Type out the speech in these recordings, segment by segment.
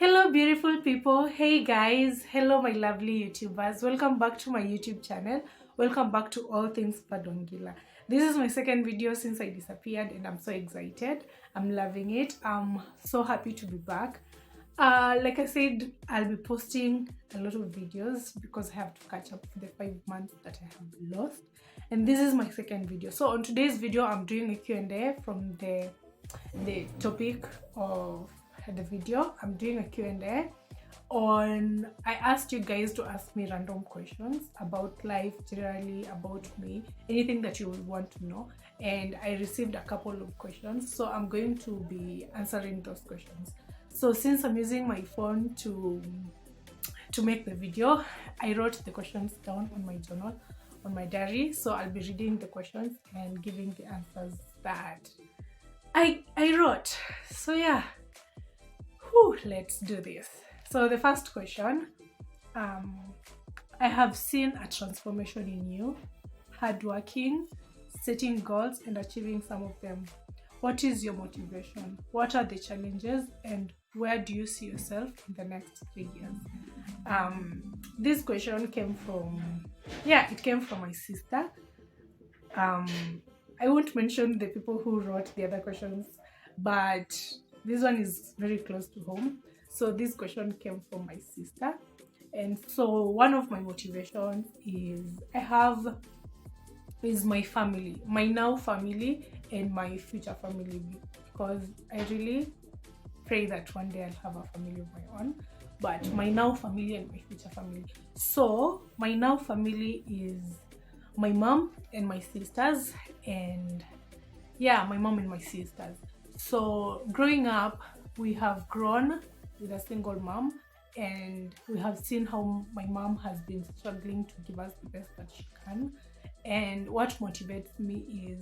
Hello, beautiful people. Hey, guys. Hello, my lovely YouTubers. Welcome back to my YouTube channel. Welcome back to All Things Padongila. This is my second video since I disappeared, and I'm so excited. I'm loving it. I'm so happy to be back. Like I said, I'll be posting a lot of videos because I have to catch up for the 5 months that I have lost. And this is my second video. So on today's video, I'm doing a Q&A from the topic of the video. I'm doing a Q&A on, I asked you guys to ask me random questions about life, generally about me, anything that you would want to know, and I received a couple of questions, so I'm going to be answering those questions. So since I'm using my phone to make the video, I wrote the questions down on my journal, on my diary, so I'll be reading the questions and giving the answers that I wrote. So yeah, let's do this. So the first question, I have seen a transformation in you, hardworking, setting goals and achieving some of them. What is your motivation? What are the challenges and where do you see yourself in the next 3 years? This question came from, it came from my sister. I won't mention the people who wrote the other questions, but this one is very close to home. So this question came from my sister. And so one of my motivations is my family, my now family and my future family, because I really pray that one day I'll have a family of my own. But my now family and my future family. So my now family is my mom and my sisters, and my mom and my sisters. So growing up, we have grown with a single mom, and we have seen how my mom has been struggling to give us the best that she can. And what motivates me is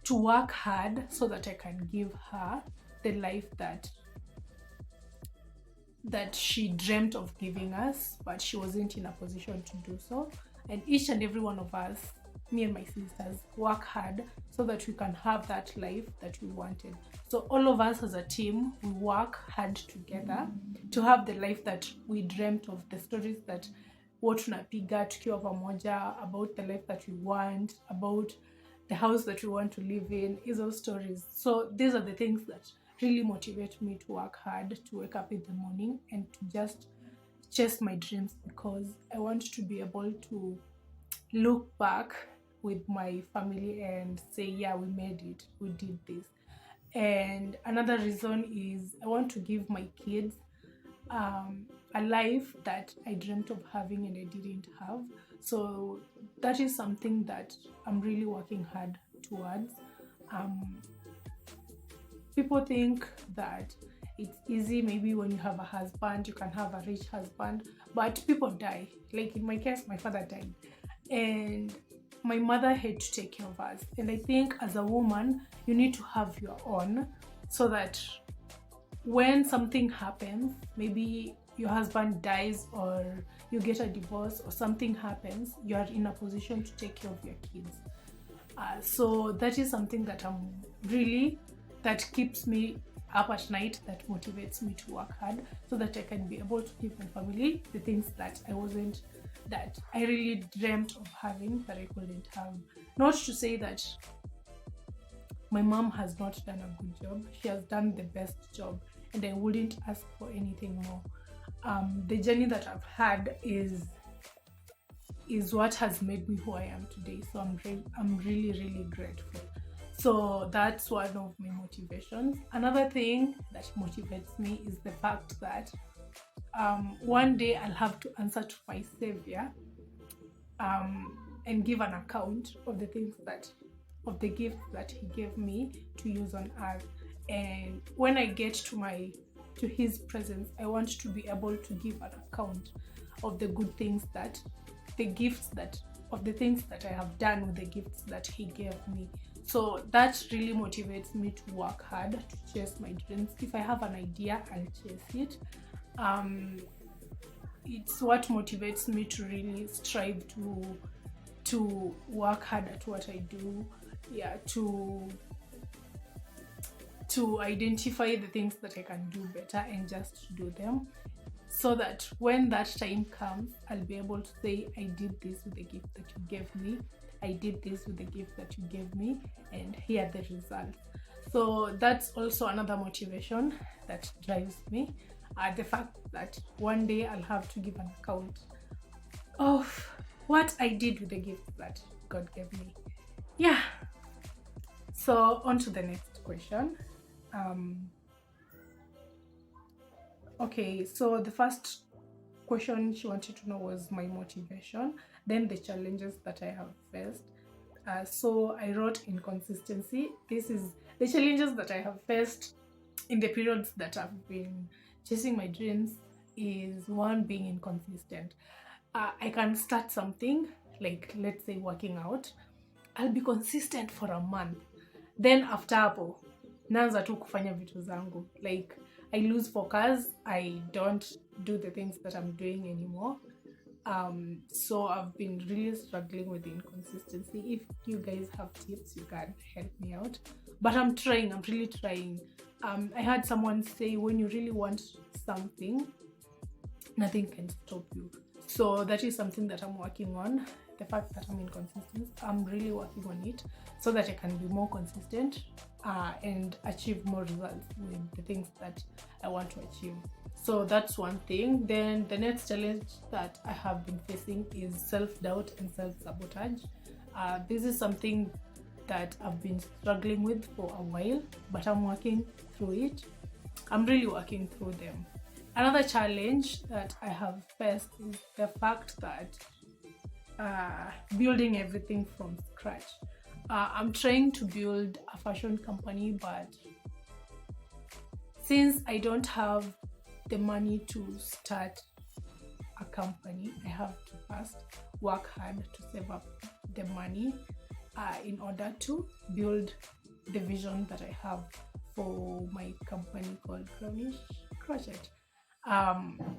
to work hard so that I can give her the life that she dreamt of giving us, but she wasn't in a position to do so. And each and every one of us, me and my sisters, work hard so that we can have that life that we wanted. So all of us as a team, we work hard together to have the life that we dreamt of, the stories that tunapiga tukiwa pamoja, about the life that we want, about the house that we want to live in, is those stories. So these are the things that really motivate me to work hard, to wake up in the morning and to just chase my dreams, because I want to be able to look back with my family and say, yeah, we made it, we did this. And another reason is I want to give my kids a life that I dreamt of having and I didn't have. So that is something that I'm really working hard towards. People think that it's easy, maybe when you have a husband, you can have a rich husband, but people die. Like in my case, my father died, and my mother had to take care of us. And I think as a woman, you need to have your own, so that when something happens, maybe your husband dies or you get a divorce or something happens, you are in a position to take care of your kids. So that is something that that keeps me up at night, that motivates me to work hard so that I can be able to give my family the things that I really dreamt of having that I couldn't have. Not to say that my mom has not done a good job. She has done the best job, and I wouldn't ask for anything more. The journey that I've had is what has made me who I am today. So I'm really, really grateful. So that's one of my motivations. Another thing that motivates me is the fact that one day I'll have to answer to my savior and give an account of the gifts that he gave me to use on earth. And when I get to his presence, I want to be able to give an account of the good things of the things that I have done with the gifts that he gave me. So that really motivates me to work hard, to chase my dreams. If I have an idea, I'll chase it. It's what motivates me to really strive to work hard at what I do. To to identify the things that I can do better and just do them, so that when that time comes, I'll be able to say, I did this with the gift that you gave me, I did this with the gift that you gave me, and here are the results. So that's also another motivation that drives me. The fact that one day I'll have to give an account of what I did with the gift that God gave me. Yeah. So on to the next question. Okay, so the first question she wanted to know was my motivation, then the challenges that I have faced. So I wrote inconsistency. This is the challenges that I have faced in the periods that I've been chasing my dreams. Is one, being inconsistent. I can start something, like let's say working out. I'll be consistent for a month, then after hapo naanza tu kufanya vitu zangu, like I lose focus, I don't do the things that I'm doing anymore. So I've been really struggling with the inconsistency. If you guys have tips, you can help me out, but I'm really trying. I heard someone say, when you really want something, nothing can stop you. So that is something that I'm working on. The fact that I'm inconsistent, I'm really working on it so that I can be more consistent and achieve more results with the things that I want to achieve. So that's one thing. Then the next challenge that I have been facing is self-doubt and self-sabotage. This is something that I've been struggling with for a while, but I'm working through it. I'm really working through them. Another challenge that I have faced is the fact that building everything from scratch. I'm trying to build a fashion company, but since I don't have the money to start a company, I have to first work hard to save up the money in order to build the vision that I have for my company called Crownish Crochet.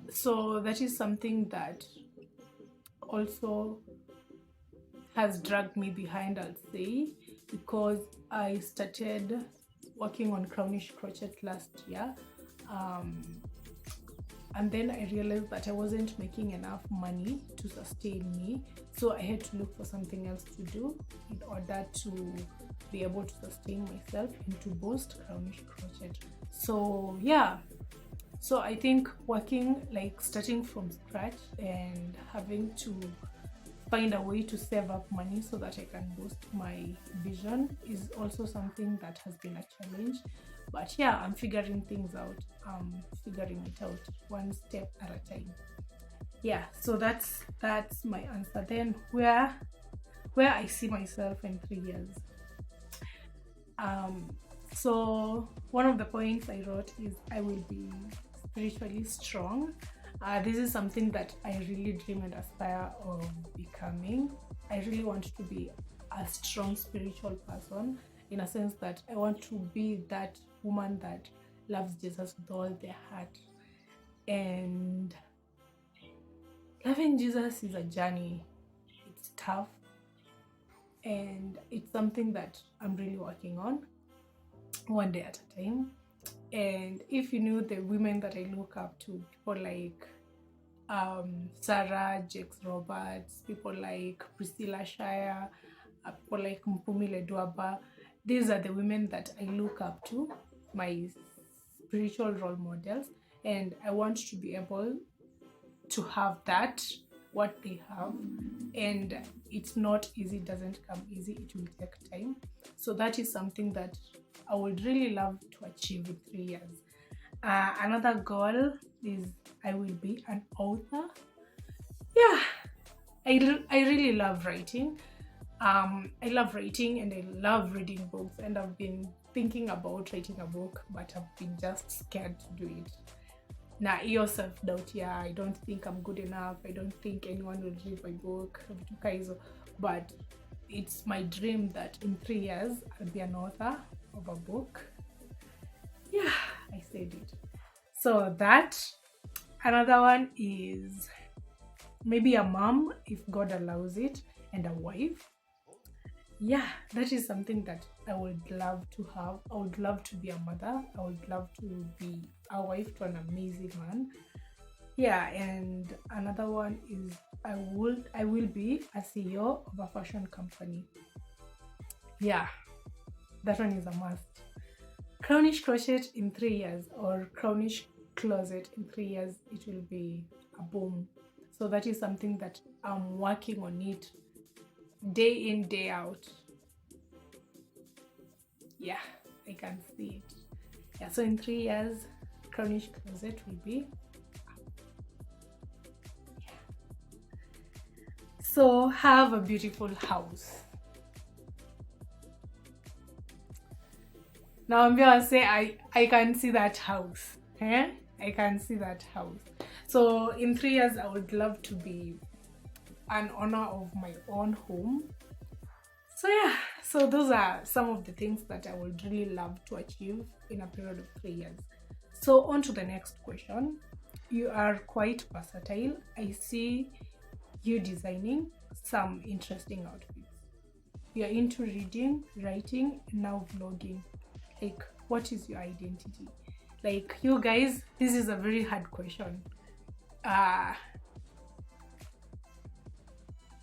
So that is something that also has dragged me behind, I'll say, because I started working on Crownish Crochet last year, and then I realized that I wasn't making enough money to sustain me, so I had to look for something else to do in order to be able to sustain myself and to boost Crownish Crochet. So yeah, so I think working, like starting from scratch and having to find a way to save up money so that I can boost my vision is also something that has been a challenge. But yeah, I'm figuring things out. I'm figuring it out one step at a time. Yeah, so that's my answer. Then where I see myself in 3 years. So one of the points I wrote is, I will be spiritually strong. This is something that I really dream and aspire of becoming. I really want to be a strong spiritual person, in a sense that I want to be that woman that loves Jesus with all their heart. And loving Jesus is a journey. It's tough, and it's something that I'm really working on, one day at a time. And if you knew the women that I look up to, people like Sarah Jakes Roberts, people like Priscilla Shire, people like Mpumi Ledwaba, these are the women that I look up to, my spiritual role models, and I want to be able to have that, what they have. And it's not easy, it doesn't come easy, it will take time. So that is something that I would really love to achieve in 3 years. Another goal is, I will be an author. Yeah, I really love writing. I love writing and I love reading books, and I've been thinking about writing a book, but I've been just scared to do it. Now, your self-doubt, yeah, I don't think I'm good enough, I don't think anyone will read my book, but it's my dream that in 3 years I'll be an author of a book. Yeah, I said it. So that. Another one is maybe a mom, if God allows it, and a wife. yeah, that is something that I would love to have. I would love to be a mother. I would love to be a wife to an amazing man. Yeah, and another one is I will be a CEO of a fashion company. Yeah, that one is a must. Crownish crochet in 3 years or crownish closet in 3 years, it will be a boom. So that is something that I'm working on it day in, day out. Yeah, I can see it. Yeah, so in 3 years, crownish closet will be. So have a beautiful house. Now I'm gonna say I can see that house. Eh? I can see that house. So in 3 years, I would love to be an owner of my own home. So yeah, so those are some of the things that I would really love to achieve in a period of 3 years. So on to the next question. You are quite versatile. I see you designing some interesting outfits. You're into reading, writing, and now vlogging. Like, what is your identity? Like, you guys, this is a very hard question. Uh,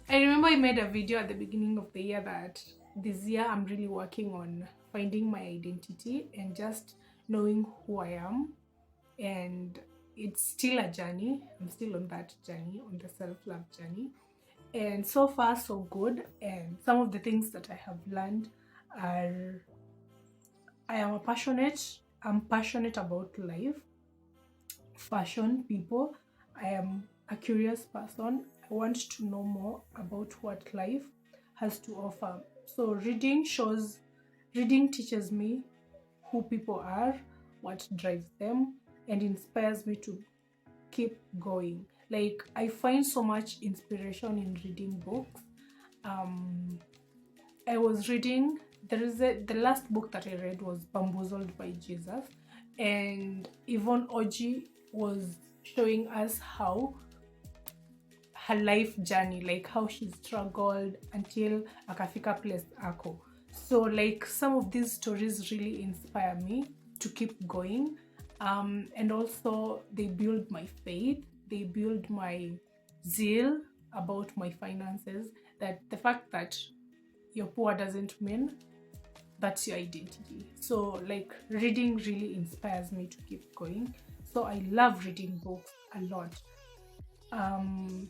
I remember I made a video at the beginning of the year that this year I'm really working on finding my identity and just knowing who I am. And it's still a journey. I'm still on that journey, on the self love journey. And so far, so good. And some of the things that I have learned are I'm passionate about life, fashion, people. I am a curious person. I want to know more about what life has to offer. So reading teaches me who people are, what drives them, and inspires me to keep going. Like, I find so much inspiration in reading books. Um, I was reading, the last book that I read was Bamboozled by Jesus, and Yvonne Oji was showing us how her life journey, like how she struggled until akafika place ako. So like some of these stories really inspire me to keep going. And also they build my faith, they build my zeal about my finances, that the fact that you're poor doesn't mean that's your identity. So like reading really inspires me to keep going. So I love reading books a lot. um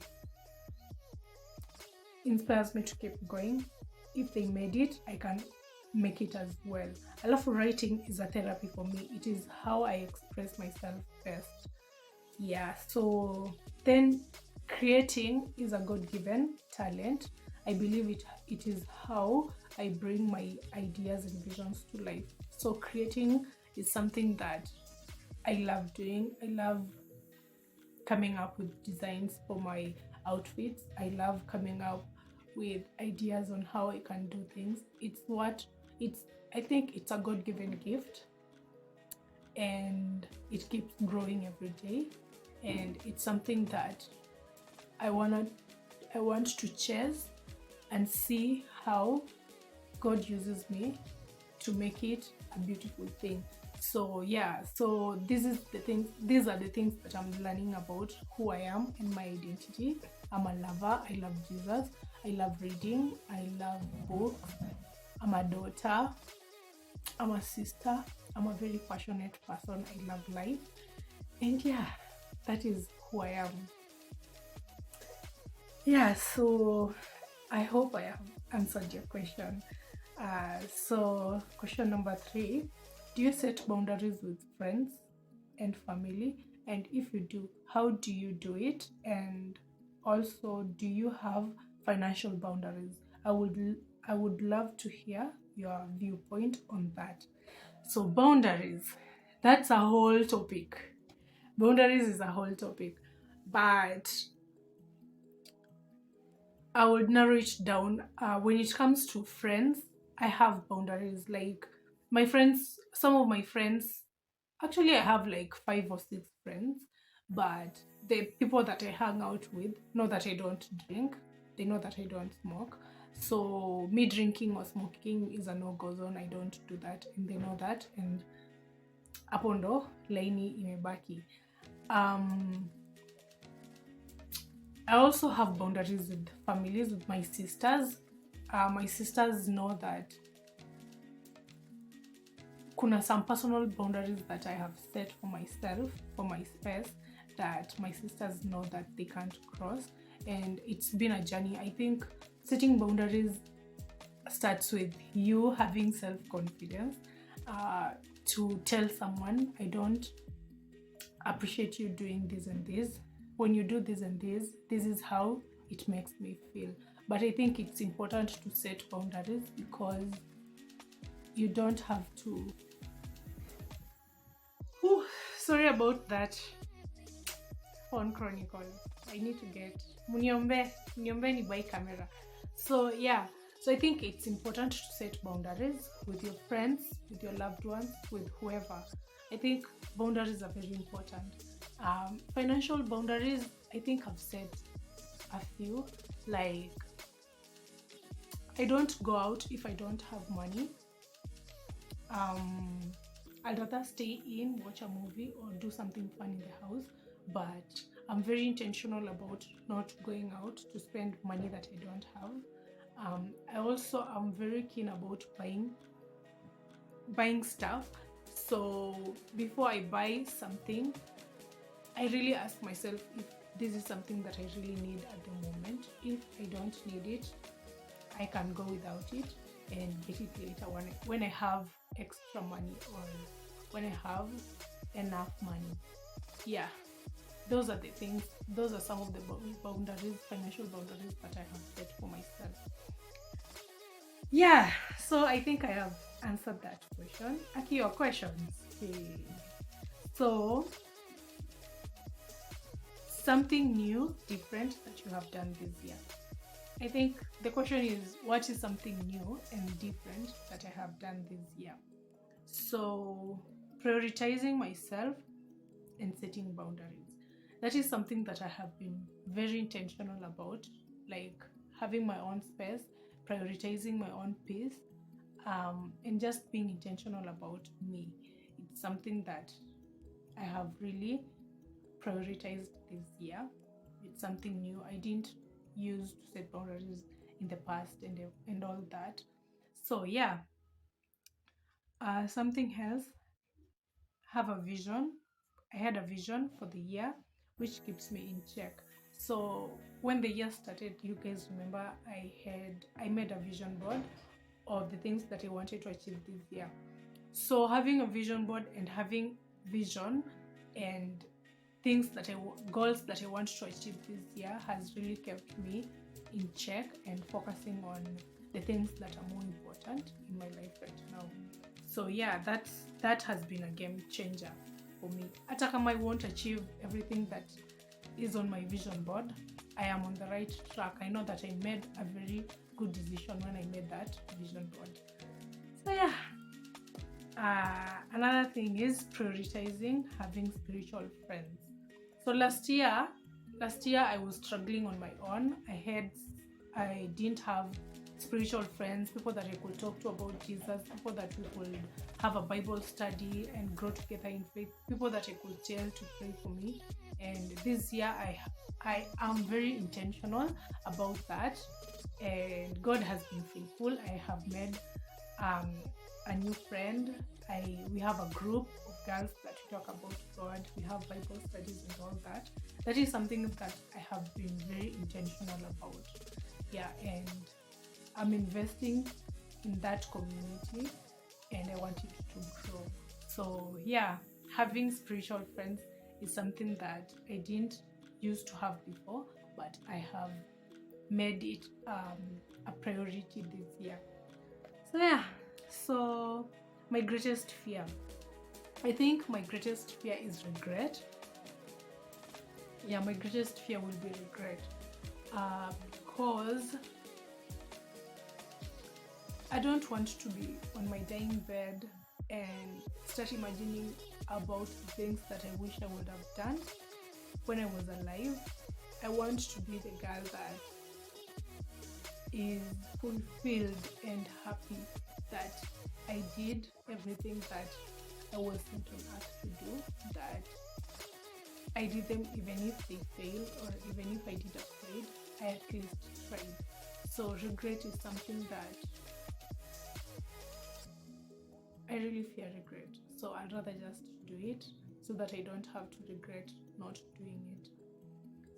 Inspires me to keep going. If they made it, I can make it as well. I love writing is a therapy for me. It is how I express myself best. Yeah, so then creating is a God-given talent. I believe it is how I bring my ideas and visions to life. So creating is something that I love doing. I love coming up with designs for my outfits. I love coming up with ideas on how I can do things. It's I think it's a God-given gift, and it keeps growing every day, and it's something that I want to chase and see how God uses me to make it a beautiful thing. So yeah, so these are the things that I'm learning about who I am and my identity. I'm a lover, I love Jesus, I love reading, I love books, I'm a daughter, I'm a sister, I'm a very passionate person, I love life. And yeah, that is who I am. Yeah, so I hope I have answered your question. So, question number 3: do you set boundaries with friends and family? And if you do, how do you do it? And also, do you have financial boundaries? I would love to hear your viewpoint on that. So, boundaries, that's a whole topic. Boundaries is a whole topic, but I would narrow it down. When it comes to friends, I have boundaries. Like my friends, some of my friends, actually, I have like 5 or 6 friends, but the people that I hang out with know that I don't drink, they know that I don't smoke. So me drinking or smoking is a no-go zone. I don't do that, and they know that, and hapo ndo laini imebaki. I also have boundaries with families, with my sisters. My sisters know that kuna some personal boundaries that I have set for myself, for my space, that my sisters know that they can't cross. And it's been a journey. I think setting boundaries starts with you having self-confidence to tell someone, I don't appreciate you doing this and this. When you do this and this is how it makes me feel. But I think it's important to set boundaries because you don't have to. Whew, sorry about that phone chronicle. I need to get Munyombe ni buy camera. So yeah, so I think it's important to set boundaries with your friends, with your loved ones, with whoever. I think boundaries are very important. Financial boundaries, I think I've set a few. Like, I don't go out if I don't have money. I'd rather stay in, watch a movie, or do something fun in the house. But I'm very intentional about not going out to spend money that I don't have. I also am very keen about buying stuff. So before I buy something, I really ask myself if this is something that I really need at the moment. If I don't need it, I can go without it and get it later when I have extra money or when I have enough money. Yeah, those are the things. Those are some of the boundaries, financial boundaries that I have set for myself. Yeah, so I think I have answered that question. Aki, your questions. Okay. So, something new, different that you have done this year. I think the question is, what is something new and different that I have done this year? So, prioritizing myself and setting boundaries. That is something that I have been very intentional about, like having my own space, prioritizing my own peace, and just being intentional about me. It's something that I have really prioritized this year. It's something new. I didn't use to set boundaries in the past and all that. So yeah, something else. Have a vision. I had a vision for the year, which keeps me in check. So when the year started, you guys remember I made a vision board of the things that I wanted to achieve this year. So having a vision board and having vision and goals that I want to achieve this year has really kept me in check and focusing on the things that are more important in my life right now. So yeah, that has been a game changer for me. Hata kama I won't achieve everything that is on my vision board, I am on the right track. I know that I made a very good decision when I made that vision board. So yeah, another thing is prioritizing having spiritual friends. So last year I was struggling on my own. I didn't have spiritual friends, people that I could talk to about Jesus, people that we could have a Bible study and grow together in faith, people that I could tell to pray for me. And this year I am very intentional about that, and God has been faithful. I have made a new friend. We have a group of girls that we talk about God. We have Bible studies and all that. That is something that I have been very intentional about. Yeah, and I'm investing in that community and I want it to grow. So yeah, having spiritual friends is something that I didn't used to have before, but I have made it a priority this year. So yeah, so my greatest fear. I think my greatest fear is regret. Yeah, my greatest fear will be regret. Because I don't want to be on my dying bed and start imagining about the things that I wish I would have done when I was alive. I want to be the girl that is fulfilled and happy that I did everything that I was sent on earth to do, that I did them even if they failed or even if I did a failed, I at least tried. So regret is something that I really fear regret. So I'd rather just do it so that I don't have to regret not doing it.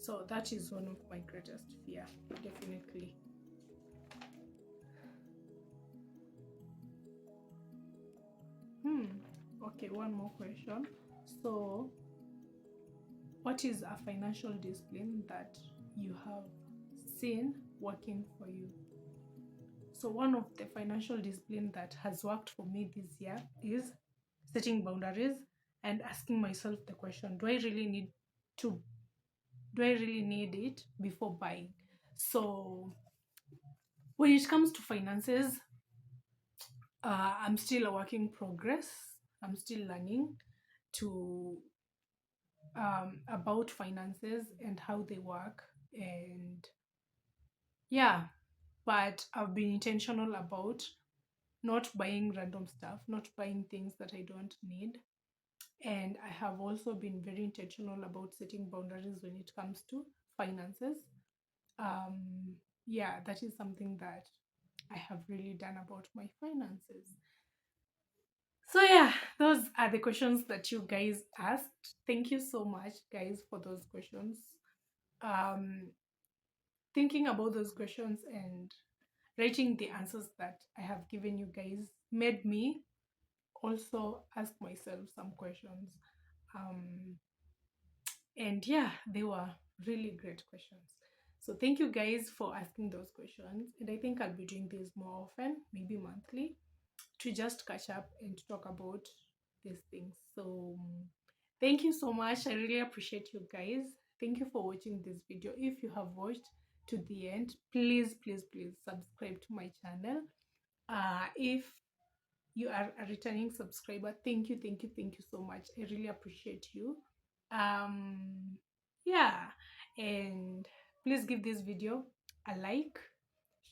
So that is one of my greatest fear, definitely. Okay, one more question. So, what is a financial discipline that you have seen working for you? So, one of the financial discipline that has worked for me this year is setting boundaries and asking myself the question, to do I really need it before buying? So, when it comes to finances, I'm still a work in progress. I'm still learning to about finances and how they work, and yeah, but I've been intentional about not buying random stuff, not buying things that I don't need. And I have also been very intentional about setting boundaries when it comes to finances. um yeah, that is something that I have really done about my finances. So yeah, those are the questions that you guys asked. Thank you so much, guys, for those questions. um Thinking about those questions and writing the answers that I have given you guys made me also ask myself some questions. Um, and yeah, they were really great questions. So thank you guys for asking those questions. And I think I'll be doing this more often, maybe monthly, to just catch up and talk about these things. So thank you so much. I really appreciate you guys. Thank you for watching this video. If you have watched to the end, please, please, please subscribe to my channel. If you are a returning subscriber, thank you, thank you, thank you so much. I really appreciate you. Um, yeah, and please give this video a like,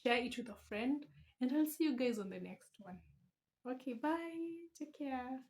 share it with a friend, and I'll see you guys on the next one. Okay, bye. Take care.